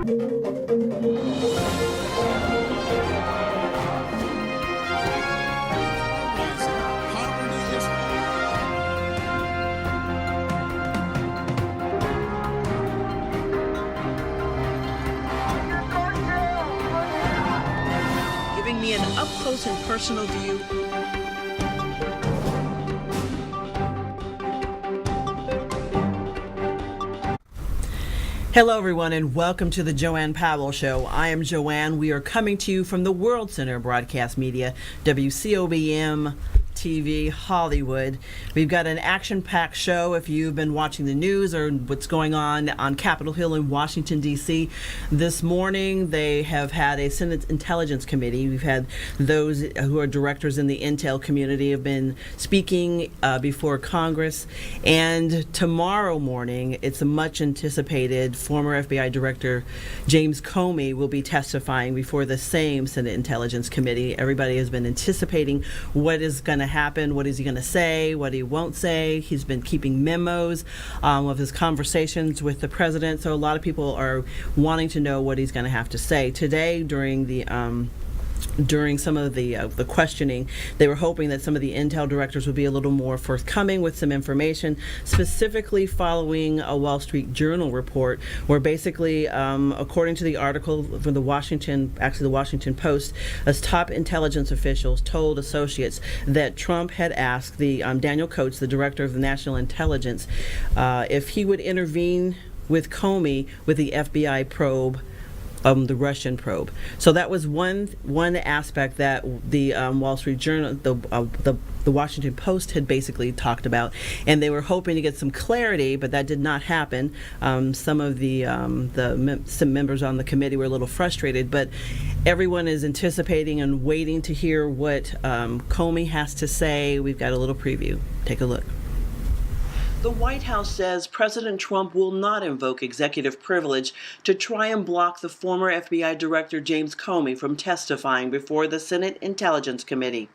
Giving me an up-close and personal view. Hello, everyone, and welcome to the JoAnne Powell Show. I am JoAnne. We are coming to you from the World Center of Broadcast Media, WCOBM TV, Hollywood. We've got an action-packed show. If you've been watching the news or what's going on Capitol Hill in Washington, D.C., this morning they have had a Senate Intelligence Committee. We've had those who are directors in the intel community have been speaking before Congress. And tomorrow morning, it's a much-anticipated former FBI Director James Comey will be testifying before the same Senate Intelligence Committee. Everybody has been anticipating what is going to happen, what is he going to say, what he won't say. He's been keeping memos of his conversations with the president, so a lot of people are wanting to know what he's going to have to say. Today, during some of the questioning, they were hoping that some of the intel directors would be a little more forthcoming with some information, specifically following a Wall Street Journal report where basically, according to the article from the Washington Post, as top intelligence officials told associates that Trump had asked the Daniel Coats, the director of the National Intelligence, if he would intervene with Comey with the FBI probe, the Russian probe. So that was one aspect that the Wall Street Journal, the Washington Post had basically talked about, and they were hoping to get some clarity, but that did not happen. Some of some members on the committee were a little frustrated, but everyone is anticipating and waiting to hear what Comey has to say. We've got a little preview. Take a look. The White House says President Trump will not invoke executive privilege to try and block the former FBI Director James Comey from testifying before the Senate Intelligence Committee.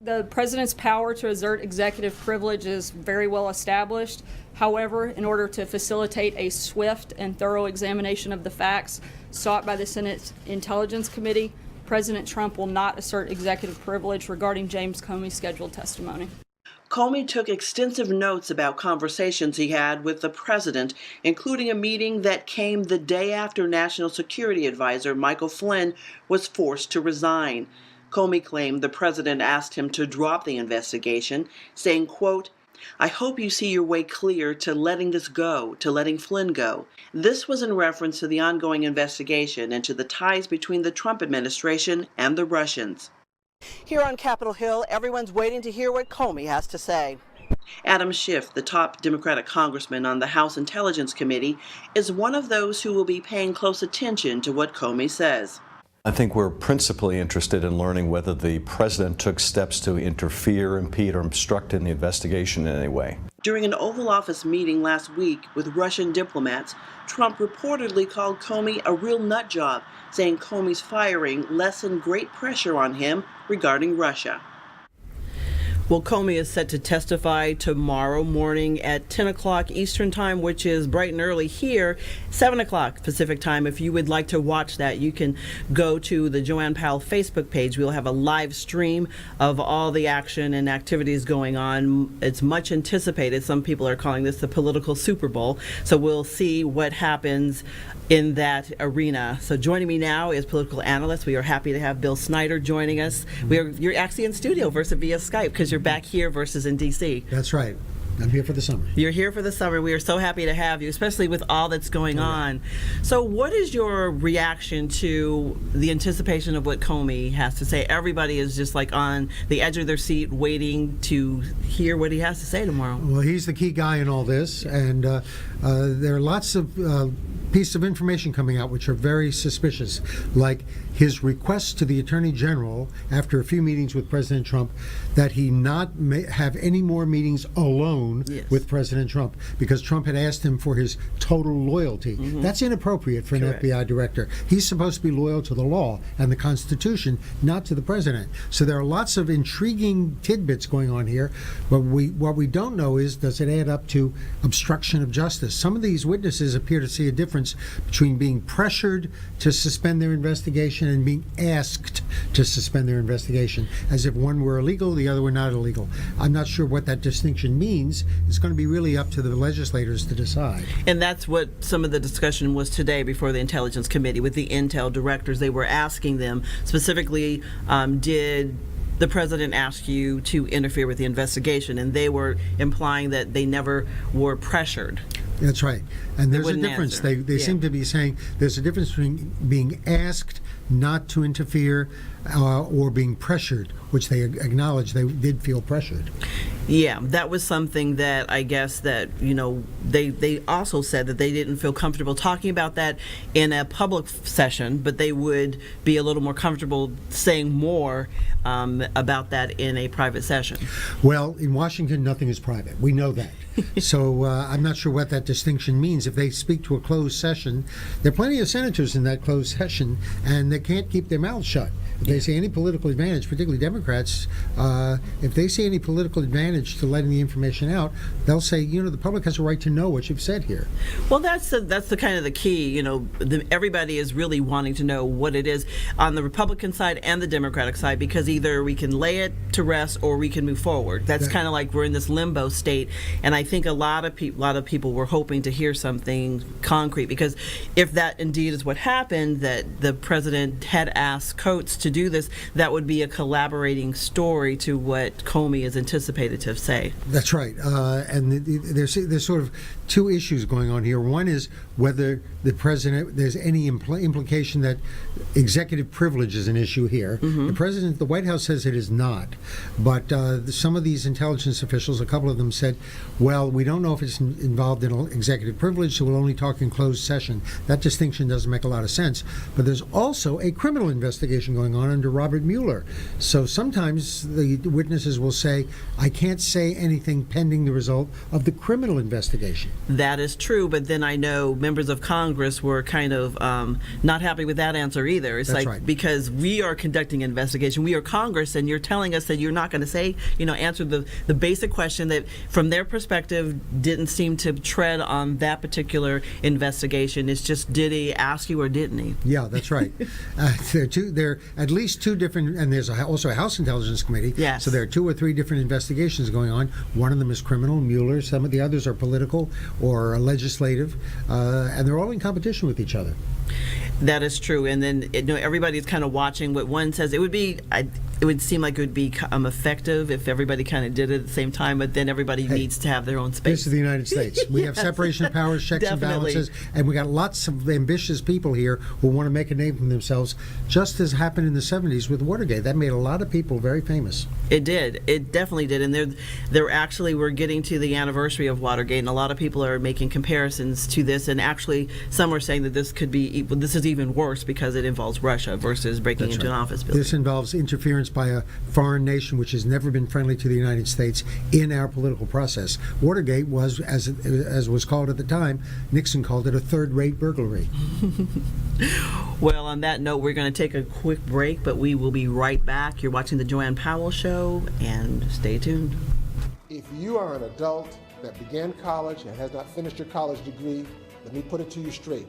The president's power to exert executive privilege is very well established. However, in order to facilitate a swift and thorough examination of the facts sought by the Senate Intelligence Committee, President Trump will not assert executive privilege regarding James Comey's scheduled testimony. Comey took extensive notes about conversations he had with the president, including a meeting that came the day after National Security Advisor Michael Flynn was forced to resign. Comey claimed the president asked him to drop the investigation, saying, quote, "I hope you see your way clear to letting this go, to letting Flynn go." This was in reference to the ongoing investigation into the ties between the Trump administration and the Russians. Here on Capitol Hill, everyone's waiting to hear what Comey has to say. Adam Schiff, the top Democratic congressman on the House Intelligence Committee, is one of those who will be paying close attention to what Comey says. I think we're principally interested in learning whether the president took steps to interfere, impede, or obstruct in the investigation in any way. During an Oval Office meeting last week with Russian diplomats, Trump reportedly called Comey a real nut job, saying Comey's firing lessened great pressure on him regarding Russia. Well, Comey is set to testify tomorrow morning at 10 o'clock Eastern Time, which is bright and early here, 7 o'clock Pacific Time. If you would like to watch that, you can go to the JoAnne Powell Facebook page. We'll have a live stream of all the action and activities going on. It's much anticipated. Some people are calling this the political Super Bowl. So we'll see what happens in that arena. So joining me now is political analyst. We are happy to have Bill Schneider joining us. You're actually in studio versus via Skype because you're back here versus in D.C. That's right. I'm here for the summer. You're here for the summer. We are so happy to have you, especially with all that's going on. So what is your reaction to the anticipation of what Comey has to say? Everybody is just like on the edge of their seat waiting to hear what he has to say tomorrow. Well, he's the key guy in all this, and there are lots of pieces of information coming out which are very suspicious, like his request to the Attorney General after a few meetings with President Trump that he not have any more meetings alone with President Trump, because Trump had asked him for his total loyalty. That's inappropriate for an FBI director. He's supposed to be loyal to the law and the Constitution, not to the president. So there are lots of intriguing tidbits going on here, but what we don't know is, does it add up to obstruction of justice? Some of these witnesses appear to see a difference difference between being pressured to suspend their investigation and being asked to suspend their investigation, as if one were illegal, the other were not illegal. I'm not sure what that distinction means. It's going to be really up to the legislators to decide. And that's what some of the discussion was today before the Intelligence Committee with the Intel directors. They were asking them specifically, did the president ask you to interfere with the investigation? And they were implying that they never were pressured. That's right. And there's a wouldn't difference. answer. They seem to be saying there's a difference between being asked not to interfere or being pressured, which they acknowledge they did feel pressured. Yeah, that was something that I guess that, they also said that they didn't feel comfortable talking about that in a public session, but they would be a little more comfortable saying more about that in a private session. Well, in Washington, nothing is private. We know that. So I'm not sure what that distinction means. If they speak to a closed session, there are plenty of senators in that closed session, and they can't keep their mouths shut. If they see any political advantage, particularly Democrats, if they see any political advantage to letting the information out, they'll say, the public has a right to know what you've said here. Well, that's the kind of the key. Everybody is really wanting to know what it is on the Republican side and the Democratic side, because either we can lay it to rest or we can move forward. That's kind of like we're in this limbo state, and I think a lot of people were hoping to hear something concrete, because if that indeed is what happened, that the president had asked Coates to do this, that would be a collaborating story to what Comey is anticipated to say. That's right. And there's sort of two issues going on here. One is whether the president, there's any implication that executive privilege is an issue here. Mm-hmm. The White House says it is not. But some of these intelligence officials, a couple of them said, well, we don't know if it's involved in executive privilege, so we'll only talk in closed session. That distinction doesn't make a lot of sense. But there's also a criminal investigation going on under Robert Mueller. So sometimes the witnesses will say, I can't say anything pending the result of the criminal investigation. That is true, but then I know members of Congress were kind of not happy with that answer either. It's That's like, right. because we are conducting an investigation, we are Congress, and you're telling us that you're not going to say, answer the basic question that, from their perspective, didn't seem to tread on that particular investigation. It's just, did he ask you or didn't he? Yeah, that's right. There are at least two different, and there's also a House Intelligence Committee. Yes. So there are two or three different investigations going on. One of them is criminal, Mueller. Some of the others are political or legislative, and they're all in competition with each other. That is true, and then everybody's kind of watching what one says. It would seem like it would be effective if everybody kind of did it at the same time, but then everybody needs to have their own space. This is the United States. We have separation of powers, checks and balances, and we got lots of ambitious people here who want to make a name for themselves, just as happened in the 70s with Watergate. That made a lot of people very famous. It did. It definitely did. And we're getting to the anniversary of Watergate, and a lot of people are making comparisons to this, and actually some are saying that this is even worse because it involves Russia versus breaking into an office building. This involves interference by a foreign nation which has never been friendly to the United States in our political process. Watergate was, as was called at the time, Nixon called it a third-rate burglary. Well, on that note, we're going to take a quick break, but we will be right back. You're watching the JoAnne Powell Show, and stay tuned. If you are an adult that began college and has not finished your college degree, let me put it to you straight.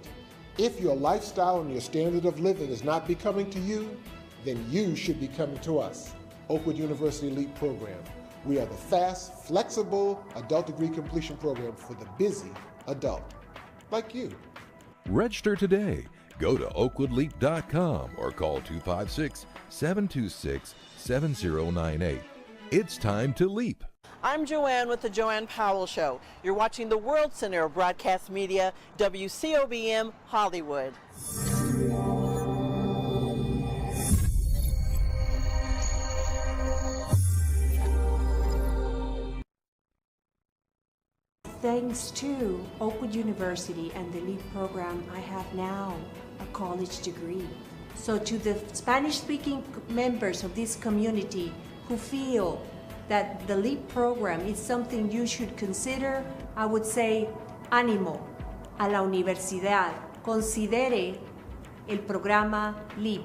If your lifestyle and your standard of living is not becoming to you, then you should be coming to us, Oakwood University Elite Program. We are the fast, flexible adult degree completion program for the busy adult, like you. Register today. Go to oakwoodleap.com or call 256-726-7098. It's time to leap. I'm JoAnne with the JoAnne Powell Show. You're watching the World Center of Broadcast Media, WCOBM Hollywood. Thanks to Oakwood University and the LEAP program, I have now a college degree. So to the Spanish-speaking members of this community who feel that the LEAP program is something you should consider, I would say, ánimo a la universidad. Considere el programa LEAP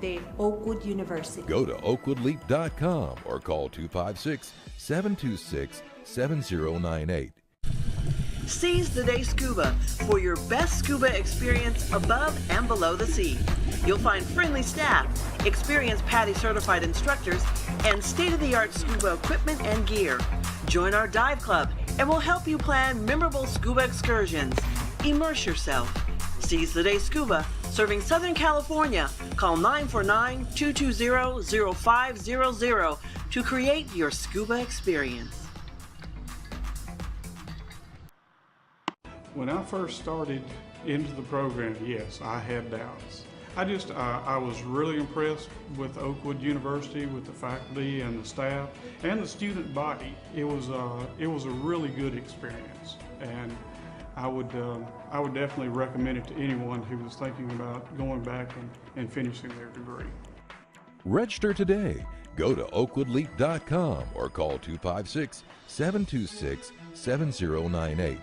de Oakwood University. Go to oakwoodleap.com or call 256-726-7098. Seize the Day Scuba for your best scuba experience above and below the sea. You'll find friendly staff, experienced PADI certified instructors, and state-of-the-art scuba equipment and gear. Join our dive club and we'll help you plan memorable scuba excursions. Immerse yourself. Seize the Day Scuba, serving Southern California. Call 949-220-0500 to create your scuba experience. When I first started into the program, yes, I had doubts. I was really impressed with Oakwood University, with the faculty and the staff and the student body. It was a really good experience, and I would definitely recommend it to anyone who was thinking about going back and finishing their degree. Register today. Go to oakwoodleap.com or call 256-726-7098.